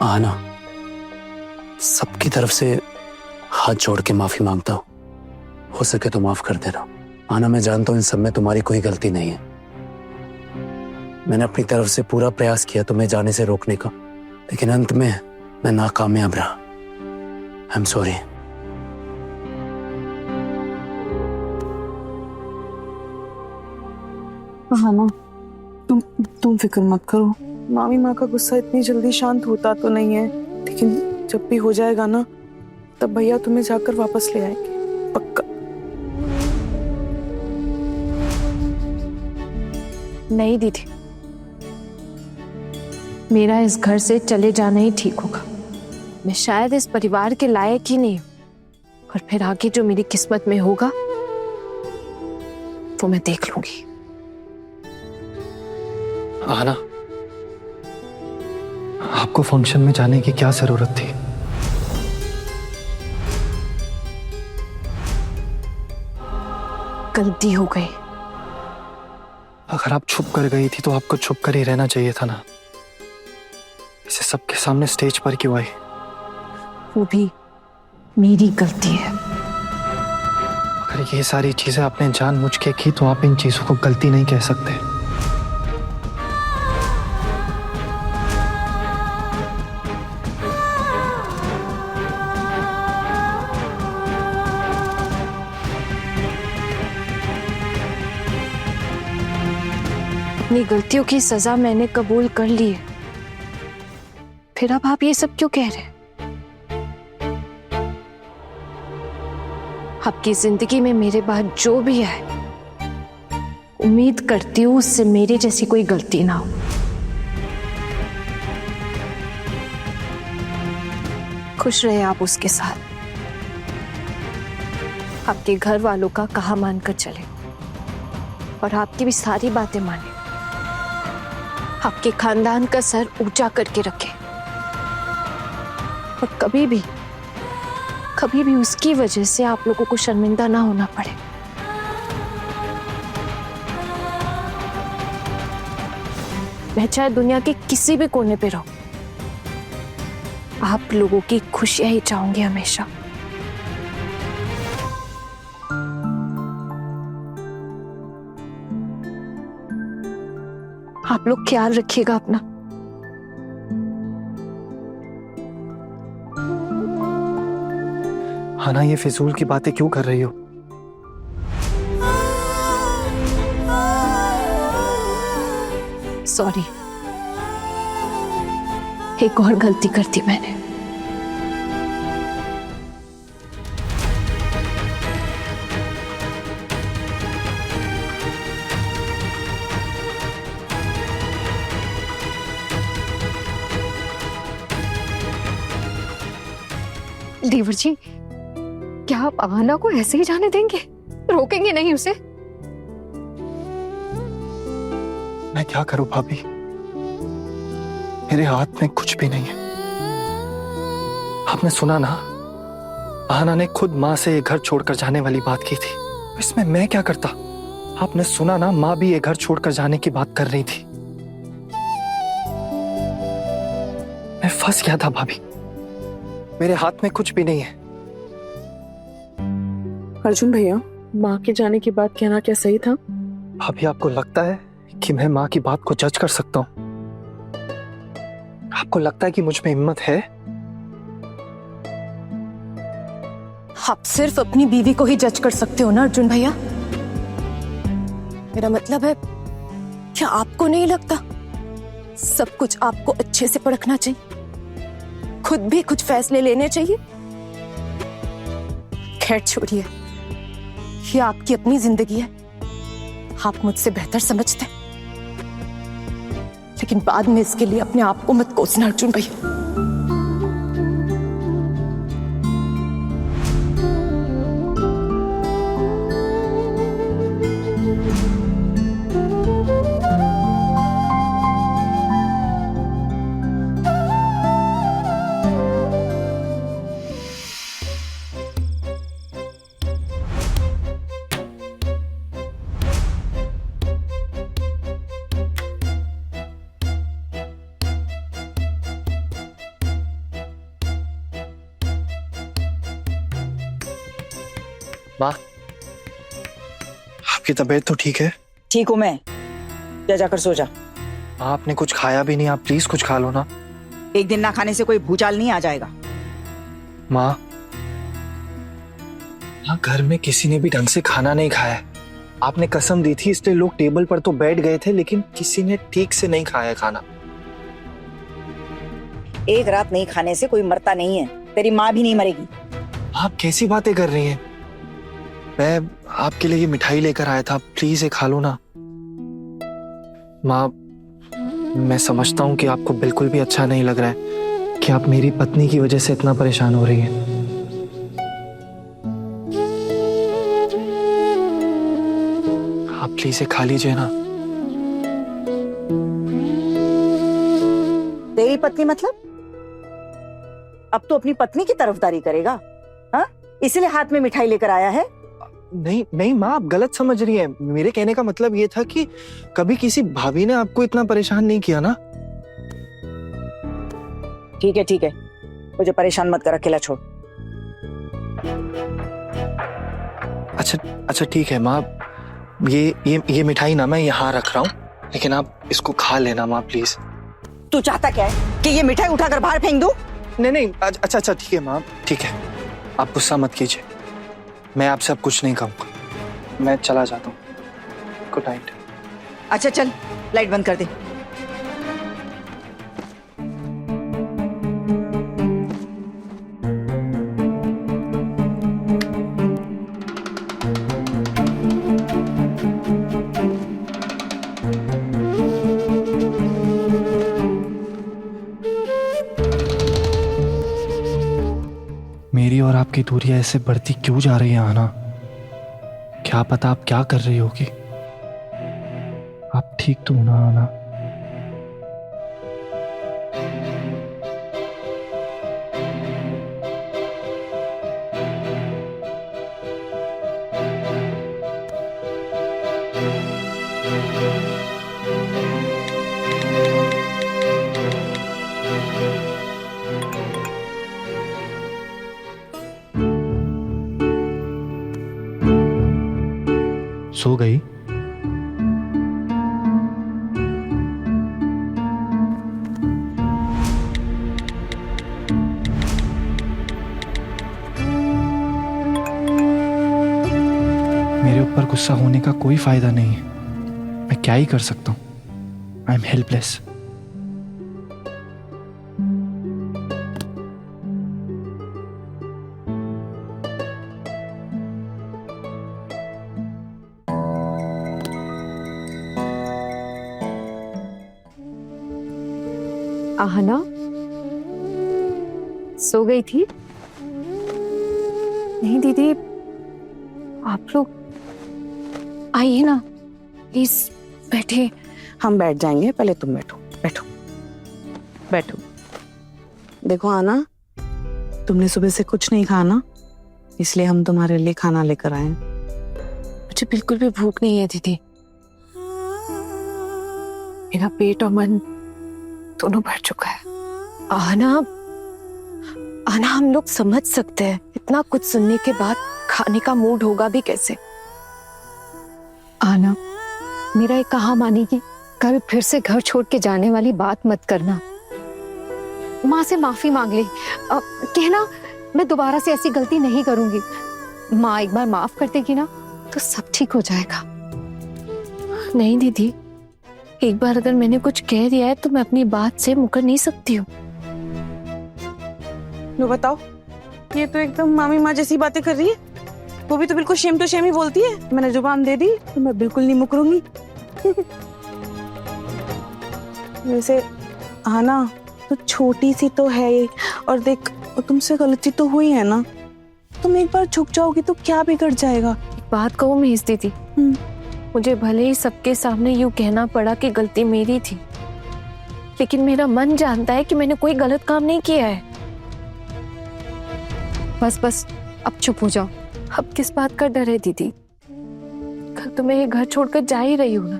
आना, सबकी तरफ से हाथ जोड़ के माफी मांगता हूँ, हो सके तो माफ कर देना। आना, मैं जानता हूँ इन सब में तुम्हारी कोई गलती नहीं है। मैंने अपनी तरफ से पूरा प्रयास किया तुम्हें जाने से रोकने का, लेकिन अंत में मैं नाकामयाब रहा। I am sorry. हाँ ना, तुम फिक्र मत करो। मामी माँ का गुस्सा इतनी जल्दी शांत होता तो नहीं है, लेकिन जब भी हो जाएगा ना, तब भैया तुम्हें जाकर वापस ले आएंगे, पक्का। नहीं दीदी, मेरा इस घर से चले जाना ही ठीक होगा। मैं शायद इस परिवार के लायक ही नहीं हूं, और फिर आगे जो मेरी किस्मत में होगा वो मैं देख लूंगी। आना, आपको फंक्शन में जाने की क्या जरूरत थी? गलती हो गई। अगर आप छुप कर गई थी तो आपको छुप कर ही रहना चाहिए था ना। इसे सबके सामने स्टेज पर क्यों आई? वो भी मेरी गलती है। अगर ये सारी चीजें आपने जानबूझ के की तो आप इन चीजों को गलती नहीं कह सकते। अपनी गलतियों की सजा मैंने कबूल कर ली है, फिर अब आप ये सब क्यों कह रहे हैं? आपकी जिंदगी में मेरे बाद जो भी है, उम्मीद करती हूँ उससे मेरी जैसी कोई गलती ना हो। खुश रहे आप उसके साथ, आपके घर वालों का कहा मानकर चले और आपकी भी सारी बातें माने, आपके खानदान का सर ऊंचा करके रखे, और कभी भी उसकी वजह से आप लोगों को शर्मिंदा ना होना पड़े। मैं चाहे दुनिया के किसी भी कोने पे रहूं, आप लोगों की खुशियां ही चाहूंगी हमेशा। आप लोग ख्याल रखिएगा अपना। आना, ये फिजूल की बातें क्यों कर रही हो? सॉरी, एक और गलती कर दी मैंने। देवर जी, क्या आप आना को ऐसे ही जाने देंगे? रोकेंगे नहीं उसे? मैं क्या करूं भाभी, मेरे हाथ में कुछ भी नहीं है। आपने सुना ना, आना ने खुद माँ से ये घर छोड़कर जाने वाली बात की थी। इसमें मैं क्या करता? आपने सुना ना, माँ भी ये घर छोड़कर जाने की बात कर रही थी। मैं फंस गया था भाभी, मेरे हाथ में कुछ भी नहीं है। अर्जुन भैया, माँ के जाने की बात कहना क्या सही था? भाभी, आपको लगता है कि मैं माँ की बात को जज कर सकता हूँ? आपको लगता है कि मुझ में हिम्मत है? आप सिर्फ अपनी बीवी को ही जज कर सकते हो ना अर्जुन भैया। मेरा मतलब है, क्या आपको नहीं लगता सब कुछ आपको अच्छे से परखना चाहिए, खुद भी कुछ फैसले लेने चाहिए? खैर छोड़िए, ये आपकी अपनी जिंदगी है, आप मुझसे बेहतर समझते हैं, लेकिन बाद में इसके लिए अपने आप को मत कोसना अर्जुन भैया। माँ, आपकी तबीयत तो ठीक है? ठीक हूं मैं। जा जाकर सो जा। माँ, आपने कुछ खाया भी नहीं, आप प्लीज कुछ खा लो ना। एक दिन ना खाने से कोई भूचाल नहीं आ जाएगा। माँ, घर में किसी ने भी ढंग से खाना नहीं खाया। आपने कसम दी थी, इसलिए लोग टेबल पर तो बैठ गए थे, लेकिन किसी ने ठीक से नहीं खाया खाना। एक रात नहीं खाने से कोई मरता नहीं है। तेरी माँ भी नहीं मरेगी। आप कैसी बातें कर रही हैं? मैं आपके लिए ये मिठाई लेकर आया था, प्लीज ये खा लो ना। माँ, मैं समझता हूँ कि आपको बिल्कुल भी अच्छा नहीं लग रहा है कि आप मेरी पत्नी की वजह से इतना परेशान हो रही हैं। आप प्लीज ये खा लीजिए ना। तेरी पत्नी मतलब? अब तो अपनी पत्नी की तरफदारी करेगा? हाँ, इसीलिए हाथ में मिठाई लेकर आया है? नहीं नहीं माँ, आप गलत समझ रही हैं। मेरे कहने का मतलब ये था कि कभी किसी भाभी ने आपको इतना परेशान नहीं किया ना। ठीक है, मुझे परेशान मत कर, अकेला छोड़। अच्छा ठीक है माँ, ये मिठाई ना मैं यहाँ रख रहा हूँ, लेकिन आप इसको खा लेना माँ प्लीज। तू चाहता क्या है कि ये मिठाई उठाकर बाहर फेंक दूं? नहीं, अच्छा ठीक है माँ, ठीक है, आप गुस्सा मत कीजिए। मैं आपसे अब कुछ नहीं कहूँगा, मैं चला जाता हूँ। Good night. अच्छा चल, लाइट बंद कर दे। मेरी और आपकी दूरी ऐसे बढ़ती क्यों जा रही है आना? क्या पता आप क्या कर रही होगी। आप ठीक तो हो ना आना? सो गई? मेरे ऊपर गुस्सा होने का कोई फायदा नहीं है। मैं क्या ही कर सकता हूं? I am helpless. आहना सो गई थी? नहीं दीदी, आप लोग आइए ना प्लीज, बैठे। हम बैठ जाएंगे, पहले तुम बैठो बैठो बैठो। देखो आना, तुमने सुबह से कुछ नहीं खाया ना, इसलिए हम तुम्हारे लिए खाना लेकर आए हैं। मुझे बिल्कुल भी भूख नहीं है दीदी। मेरा पेट और मन दोनों भर चुका है। आना हम लोग समझ सकते हैं, इतना कुछ सुनने के बाद खाने का मूड होगा भी कैसे। आना, मेरा एक कहा मानेगी, कल फिर से घर छोड़ के जाने वाली बात मत करना। माँ से माफी मांग ले, कहना मैं दोबारा से ऐसी गलती नहीं करूंगी। माँ एक बार माफ कर देगी ना तो सब ठीक हो जाएगा। नहीं दीदी, एक बार अगर मैंने कुछ कह दिया है तो मैं अपनी बात से मुकर नहीं सकती हूँ। लो बताओ, ये तो एकदम मामी माँ जैसी बातें कर रही है। वो भी तो बिल्कुल शेम टू शेम ही बोलती है। मैंने जुबान दे दी तो मैं बिल्कुल नहीं मुकरूंगी। वैसे आना तो छोटी सी तो है ये, और देख तुमसे गलती तो हुई है ना, तुम एक बार झुक जाओगी तो क्या बिगड़ जाएगा। एक बात कहूँ मेज दीदी, मुझे भले ही सबके सामने यूं कहना पड़ा कि गलती मेरी थी, लेकिन मेरा मन जानता है कि मैंने कोई गलत काम नहीं किया है। बस अब चुप हो जाओ। अब किस बात का डर है दीदी? कल तो मैं ये घर छोड़कर जा ही रही हूँ ना।